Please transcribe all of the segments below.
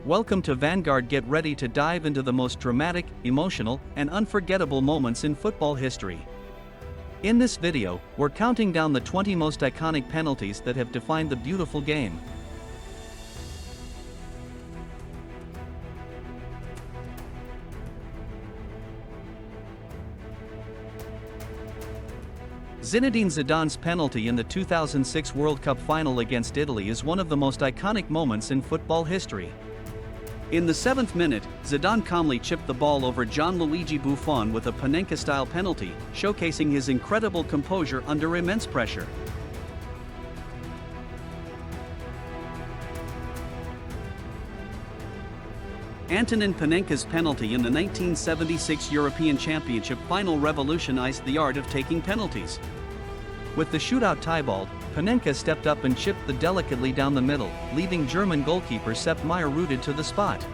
Welcome to Vanguard. Get ready to dive into the most dramatic, emotional, and unforgettable moments in football history. In this video, we're counting down the 20 most iconic penalties that have defined the beautiful game. Zinedine Zidane's penalty in the 2006 World Cup final against Italy is one of the most iconic moments in football history. In the 7th minute, Zidane calmly chipped the ball over Gianluigi Buffon with a Panenka-style penalty, showcasing his incredible composure under immense pressure. Antonin Panenka's penalty in the 1976 European Championship final revolutionized the art of taking penalties. With the shootout tie ball, Panenka stepped up and chipped the delicately down the middle, leaving German goalkeeper Sepp Maier rooted to the spot.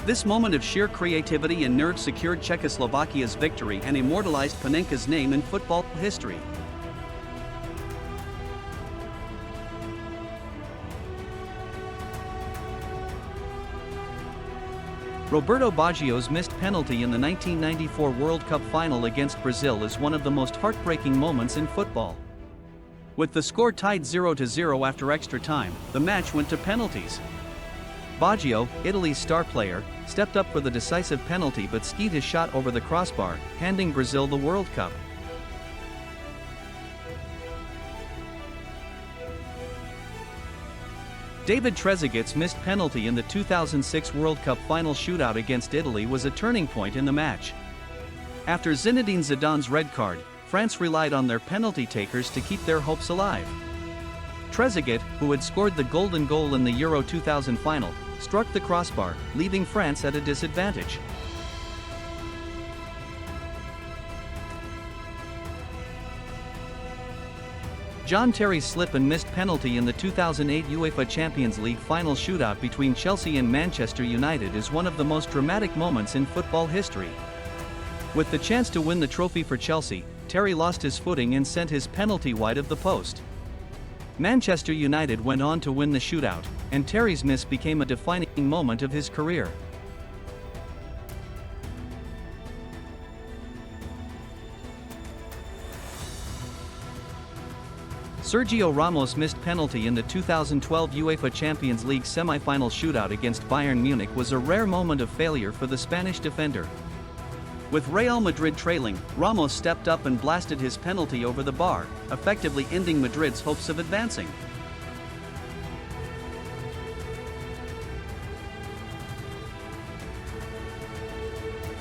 This moment of sheer creativity and nerve secured Czechoslovakia's victory and immortalized Panenka's name in football history. Roberto Baggio's missed penalty in the 1994 World Cup final against Brazil is one of the most heartbreaking moments in football. With the score tied 0-0 after extra time, the match went to penalties. Baggio, Italy's star player, stepped up for the decisive penalty but skied his shot over the crossbar, handing Brazil the World Cup. David Trezeguet's missed penalty in the 2006 World Cup final shootout against Italy was a turning point in the match. After Zinedine Zidane's red card, France relied on their penalty takers to keep their hopes alive. Trezeguet, who had scored the golden goal in the Euro 2000 final, struck the crossbar, leaving France at a disadvantage. John Terry's slip and missed penalty in the 2008 UEFA Champions League final shootout between Chelsea and Manchester United is one of the most dramatic moments in football history. With the chance to win the trophy for Chelsea, Terry lost his footing and sent his penalty wide of the post. Manchester United went on to win the shootout, and Terry's miss became a defining moment of his career. Sergio Ramos' missed penalty in the 2012 UEFA Champions League semi-final shootout against Bayern Munich was a rare moment of failure for the Spanish defender. With Real Madrid trailing, Ramos stepped up and blasted his penalty over the bar, effectively ending Madrid's hopes of advancing.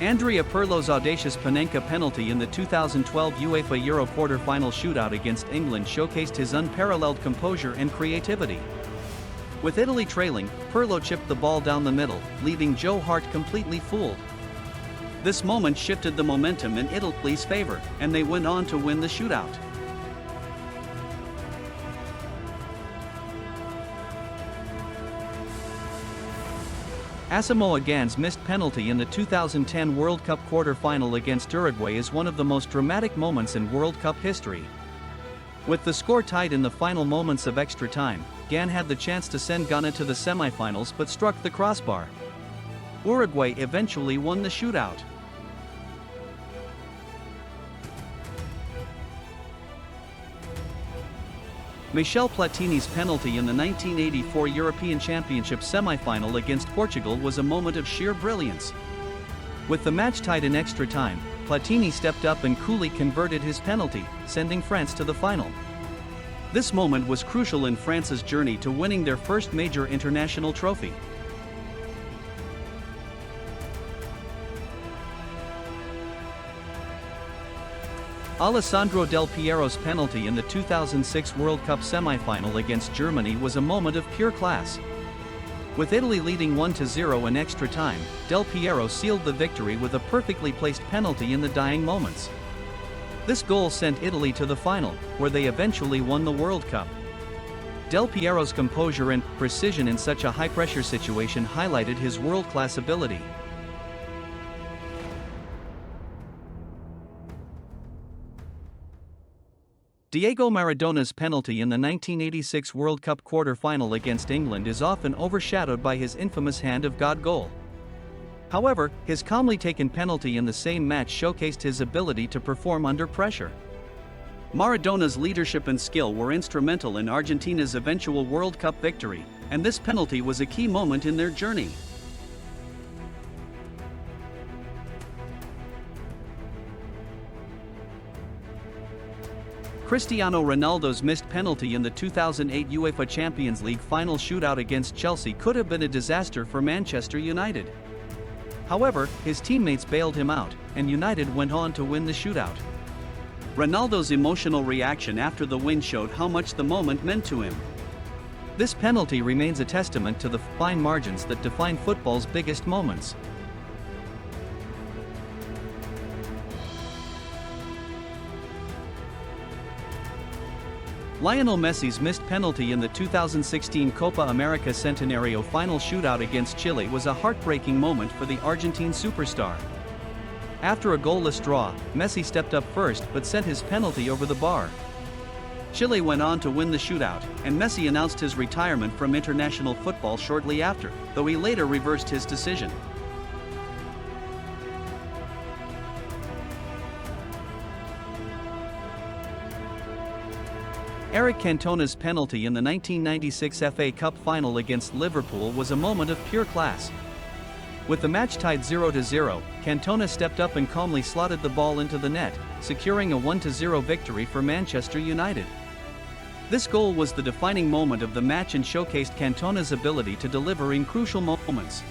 Andrea Pirlo's audacious Panenka penalty in the 2012 UEFA Euro quarter-final shootout against England showcased his unparalleled composure and creativity. With Italy trailing, Pirlo chipped the ball down the middle, leaving Joe Hart completely fooled. This moment shifted the momentum in Italy's favor, and they went on to win the shootout. Asamoah Gyan's missed penalty in the 2010 World Cup quarter-final against Uruguay is one of the most dramatic moments in World Cup history. With the score tied in the final moments of extra time, Gyan had the chance to send Ghana to the semi-finals but struck the crossbar. Uruguay eventually won the shootout. Michel Platini's penalty in the 1984 European Championship semi-final against Portugal was a moment of sheer brilliance. With the match tied in extra time, Platini stepped up and coolly converted his penalty, sending France to the final. This moment was crucial in France's journey to winning their first major international trophy. Alessandro Del Piero's penalty in the 2006 World Cup semi-final against Germany was a moment of pure class. With Italy leading 1-0 in extra time, Del Piero sealed the victory with a perfectly placed penalty in the dying moments. This goal sent Italy to the final, where they eventually won the World Cup. Del Piero's composure and precision in such a high-pressure situation highlighted his world-class ability. Diego Maradona's penalty in the 1986 World Cup quarter-final against England is often overshadowed by his infamous Hand of God goal. However, his calmly taken penalty in the same match showcased his ability to perform under pressure. Maradona's leadership and skill were instrumental in Argentina's eventual World Cup victory, and this penalty was a key moment in their journey. Cristiano Ronaldo's missed penalty in the 2008 UEFA Champions League final shootout against Chelsea could have been a disaster for Manchester United. However, his teammates bailed him out, and United went on to win the shootout. Ronaldo's emotional reaction after the win showed how much the moment meant to him. This penalty remains a testament to the fine margins that define football's biggest moments. Lionel Messi's missed penalty in the 2016 Copa America Centenario final shootout against Chile was a heartbreaking moment for the Argentine superstar. After a goalless draw, Messi stepped up first but sent his penalty over the bar. Chile went on to win the shootout, and Messi announced his retirement from international football shortly after, though he later reversed his decision. Eric Cantona's penalty in the 1996 FA Cup final against Liverpool was a moment of pure class. With the match tied 0-0, Cantona stepped up and calmly slotted the ball into the net, securing a 1-0 victory for Manchester United. This goal was the defining moment of the match and showcased Cantona's ability to deliver in crucial moments.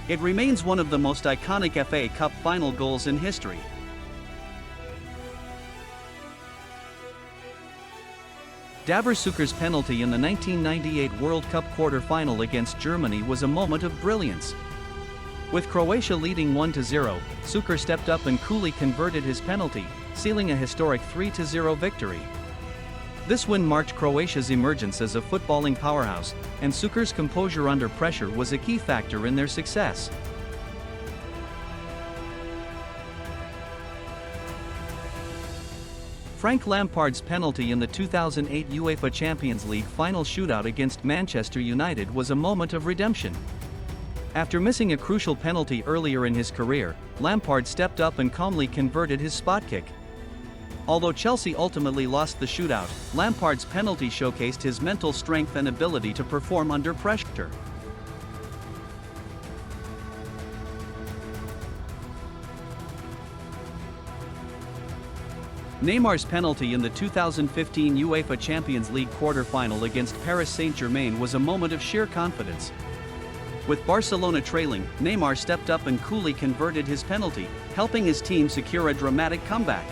It remains one of the most iconic FA Cup final goals in history. Davor Suker's penalty in the 1998 World Cup quarter-final against Germany was a moment of brilliance. With Croatia leading 1-0, Suker stepped up and coolly converted his penalty, sealing a historic 3-0 victory. This win marked Croatia's emergence as a footballing powerhouse, and Suker's composure under pressure was a key factor in their success. Frank Lampard's penalty in the 2008 UEFA Champions League final shootout against Manchester United was a moment of redemption. After missing a crucial penalty earlier in his career, Lampard stepped up and calmly converted his spot kick. Although Chelsea ultimately lost the shootout, Lampard's penalty showcased his mental strength and ability to perform under pressure. Neymar's penalty in the 2015 UEFA Champions League quarter-final against Paris Saint-Germain was a moment of sheer confidence. With Barcelona trailing, Neymar stepped up and coolly converted his penalty, helping his team secure a dramatic comeback.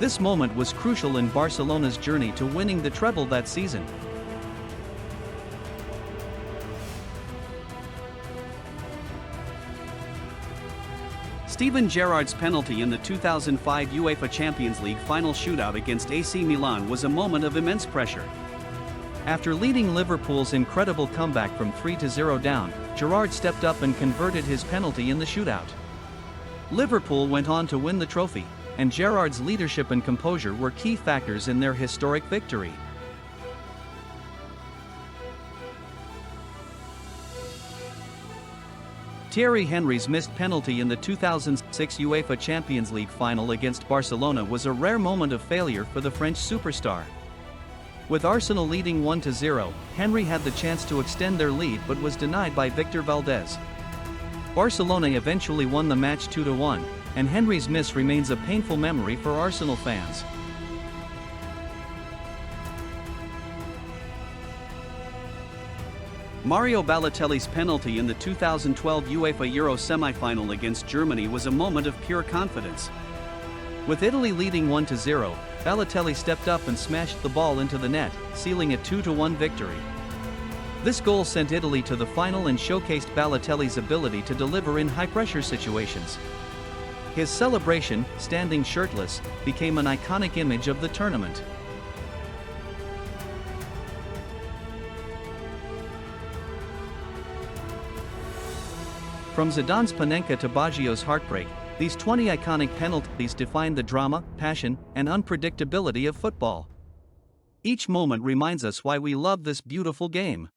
This moment was crucial in Barcelona's journey to winning the treble that season. Steven Gerrard's penalty in the 2005 UEFA Champions League final shootout against AC Milan was a moment of immense pressure. After leading Liverpool's incredible comeback from 3-0 down, Gerrard stepped up and converted his penalty in the shootout. Liverpool went on to win the trophy, and Gerrard's leadership and composure were key factors in their historic victory. Thierry Henry's missed penalty in the 2006 UEFA Champions League final against Barcelona was a rare moment of failure for the French superstar. With Arsenal leading 1-0, Henry had the chance to extend their lead but was denied by Victor Valdés. Barcelona eventually won the match 2-1, and Henry's miss remains a painful memory for Arsenal fans. Mario Balotelli's penalty in the 2012 UEFA Euro semi-final against Germany was a moment of pure confidence. With Italy leading 1-0, Balotelli stepped up and smashed the ball into the net, sealing a 2-1 victory. This goal sent Italy to the final and showcased Balotelli's ability to deliver in high-pressure situations. His celebration, standing shirtless, became an iconic image of the tournament. From Zidane's Panenka to Baggio's heartbreak, These 20 iconic penalties define the drama, passion, and unpredictability of football. Each moment reminds us why we love this beautiful game.